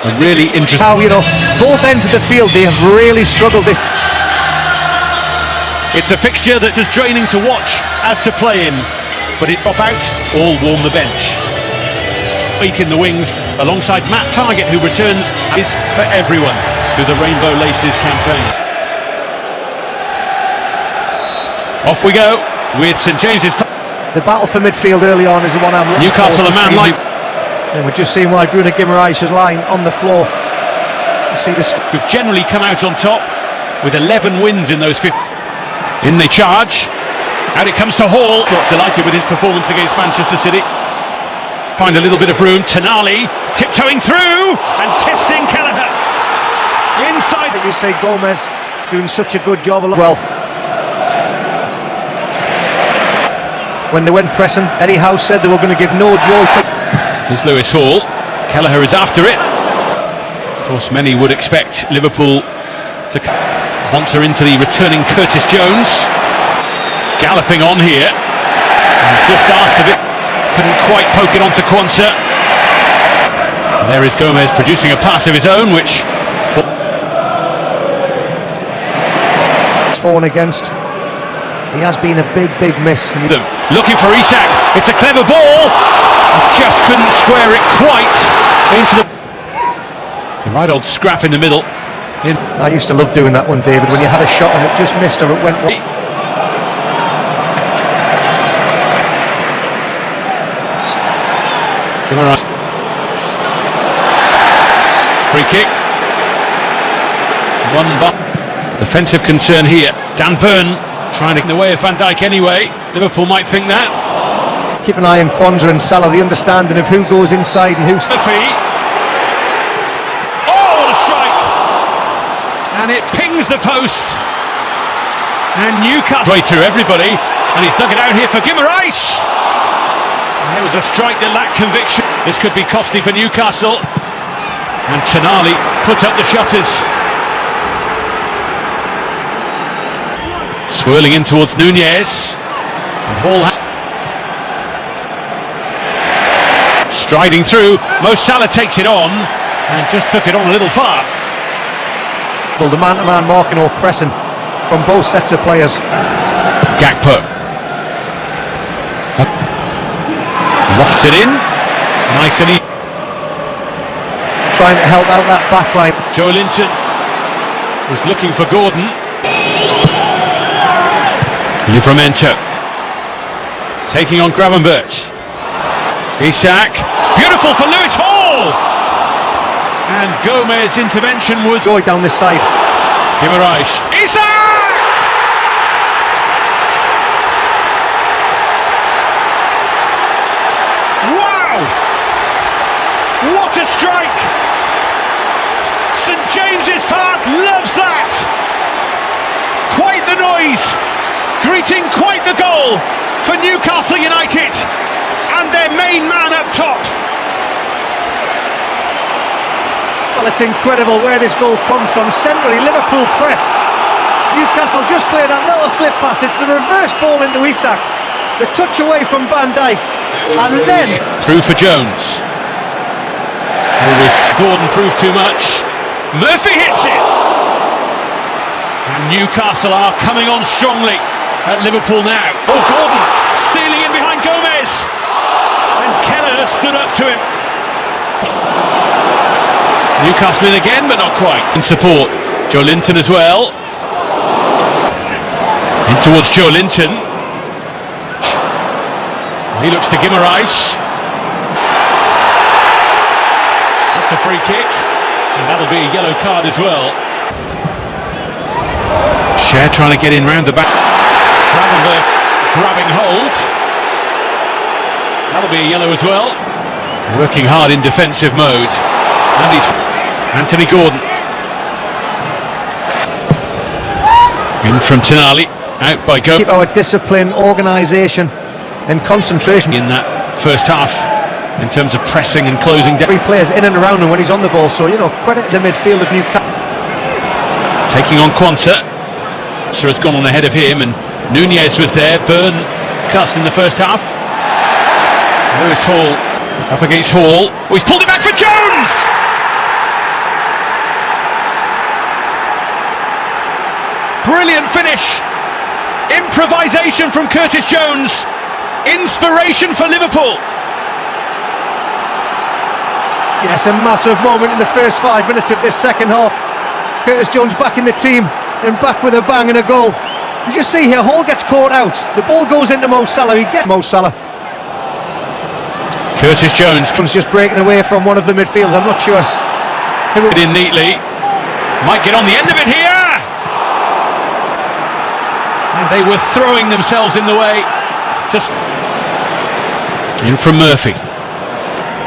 A really interesting. How, both ends of the field, they have really struggled this. It's a fixture that's as draining to watch as to play in, but it pop out, all warm the bench. Eight in the wings, alongside Matt Targett, who returns is for everyone through the Rainbow Laces campaigns. Off we go with St James's. The battle for midfield early on is the one I'm looking Newcastle, a man like. And we're just seeing why Bruno Guimaraes is lying on the floor. You see this. Who've generally come out on top with 11 wins in those 50. In the charge, out it comes to Hall. Not delighted with his performance against Manchester City. Find a little bit of room. Tonali tiptoeing through and testing Kelleher inside. You say Gomez doing such a good job. Well, when they went pressing, Eddie Howe said they were going to give no joy to. This is Lewis Hall. Kelleher is after it. Of course, many would expect Liverpool to Quansah into the returning Curtis Jones. Galloping on here. And just asked a bit. Couldn't quite poke it onto Quansah. And there is Gomez producing a pass of his own, which. It's fallen against. He has been a big miss. Looking for Isak. It's a clever ball. Just couldn't square it quite into the. It's a right old scrap in the middle. I used to love doing that one, David, when you had a shot and it just missed or it went. Free kick. One defensive concern here. Dan Burn trying to get in the way of Van Dijk anyway. Liverpool might think that. Keep an eye on Quansah and Salah, the understanding of who goes inside and who's. Oh, what a strike! And it pings the post. And Newcastle way through everybody, and he's dug it out here for Guimaraes. And there was a strike that lacked conviction. This could be costly for Newcastle. And Tonali put up the shutters. Swirling in towards Nunez. And Hall striding through. Mo Salah takes it on and just took it on a little far. Well, the man-to-man marking or pressing from both sets of players. Gakpo lofts it in. Nice and easy. Trying to help out that back line. Joe Linton was looking for Gordon. Livramento taking on Gravenberch. Isak, beautiful for Lewis Hall. And Gomez's intervention was going down this side. Guimaraes. Isak! Wow! What a strike! St James's Park loves that! Quite the noise! Greeting quite the goal for Newcastle United and their main man up top. Well, it's incredible where this goal comes from. Centrally, Liverpool press. Newcastle just played that little slip pass. It's the reverse ball into Isak. The touch away from Van Dijk. And then through for Jones. Gordon proved too much. Murphy hits it. And Newcastle are coming on strongly at Liverpool now. Oh, Gordon stealing in behind Gomez. And Kelleher stood up to him. Newcastle in again, but not quite. In support, Joe Linton as well. In towards Joe Linton. He looks to Guimaraes. That's a free kick, and that'll be a yellow card as well. Cher trying to get in round the back. Gravenberch grabbing hold. That'll be a yellow as well. Working hard in defensive mode. And he's Anthony Gordon. In from Tonali. Out by Go. Keep our discipline, organisation and concentration in that first half in terms of pressing and closing down. Three players in and around him when he's on the ball, so credit to the midfield of Newcastle. Taking on Quansah. Quansah has gone on ahead of him, and Nunez was there. Burn cast in the first half. Lewis Hall up against Hall. Oh, he's pulled it back for Jones! finish. Improvisation from Curtis Jones. Inspiration for Liverpool. Yes, a massive moment in the first 5 minutes of this second half. Curtis Jones back in the team and back with a bang and a goal. You just see here, Hall gets caught out. The ball goes into Mo Salah. He gets Mo Salah. Curtis Jones just breaking away from one of the midfields. I'm not sure. in neatly. Might get on the end of it here. And they were throwing themselves in the way. Just in from Murphy.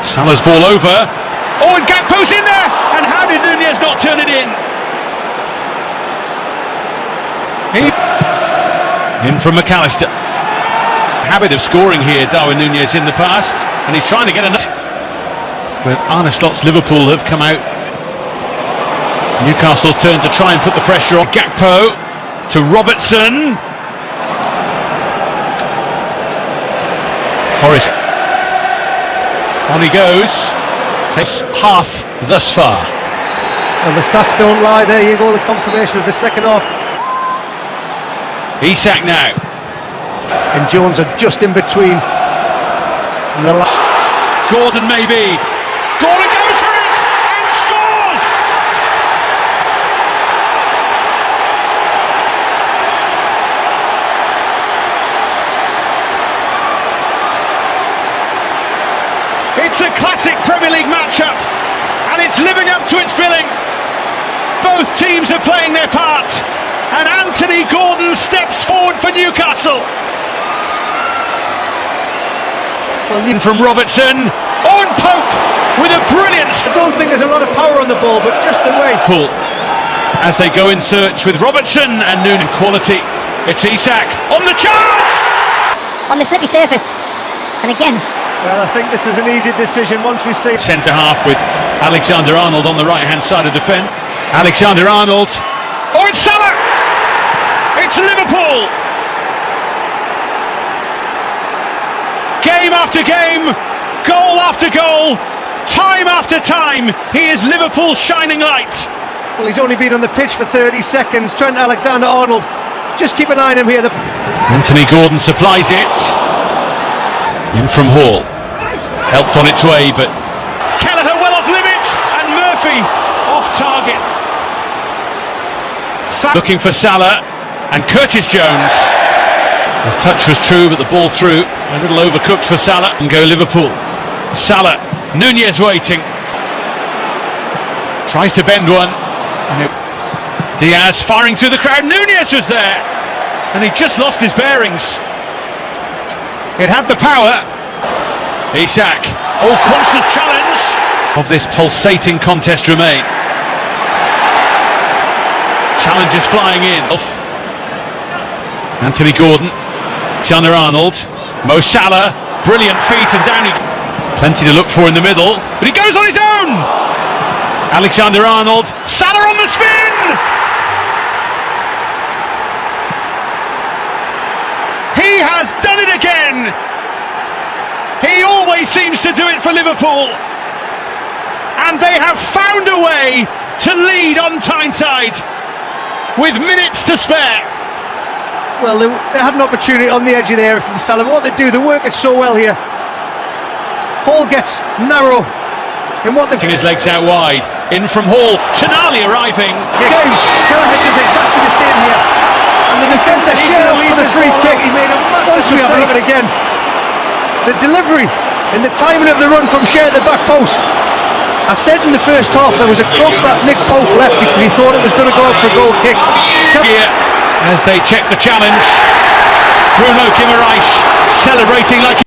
Salah's ball over. Oh, and Gakpo's in there. And how did Nunez not turn it in? In from McAllister. Habit of scoring here, Darwin Nunez in the past, and he's trying to get another. But Arne Slot's Liverpool have come out. Newcastle's turn to try and put the pressure on. Gakpo to Robertson. Forrest. On he goes. Takes half thus far. Well, the stats don't lie. There you go, the confirmation of the second half. Isak now. And Jones are just in between. Gordon maybe. Gordon goes for it and scores! It's a classic Premier League matchup, and it's living up to its billing. Both teams are playing their part, and Anthony Gordon steps forward for Newcastle. In from Robertson. On Pope with a brilliant. I don't think there's a lot of power on the ball, but just the way. Pull as they go in search with Robertson and Noonan quality. It's Isak on the chance. On the slippy surface, and again. Well, I think this is an easy decision once we see. Centre half with Alexander-Arnold on the right-hand side of defence. Alexander-Arnold. Oh, it's Salah. It's Liverpool. Game after game, goal after goal, time after time, he is Liverpool's shining light. Well, he's only been on the pitch for 30 seconds. Trent Alexander-Arnold, just keep an eye on him here. Anthony Gordon supplies it. In from Hall. Helped on its way, but Kelleher well off limits, and Murphy off target. Looking for Salah, and Curtis Jones. His touch was true, but the ball through. A little overcooked for Salah. And go Liverpool. Salah. Nunez waiting. Tries to bend one. Diaz firing through the crowd. Nunez was there. And he just lost his bearings. It had the power. Isak. Oh, constant challenge. Of this pulsating contest remain. Challenges flying in. Anthony Gordon. Alexander-Arnold, Mo Salah, brilliant feet and down he... Plenty to look for in the middle, but he goes on his own! Alexander-Arnold, Salah on the spin! He has done it again! He always seems to do it for Liverpool. And they have found a way to lead on Tyneside with minutes to spare. Well, they had an opportunity on the edge of the area from Salah. What they do, they work it so well here. Hall gets narrow in what they've... His legs out wide. In from Hall. Tonali arriving. Kelleher does exactly the same here. And the defence share for the free kick. He made a massive mistake. Have a look at it again. The delivery and the timing of the run from Shea at the back post. I said in the first half there was a cross that Nick Pope left because he thought it was going to go out for a goal kick. Here, as they check the challenge, Bruno Guimaraes celebrating like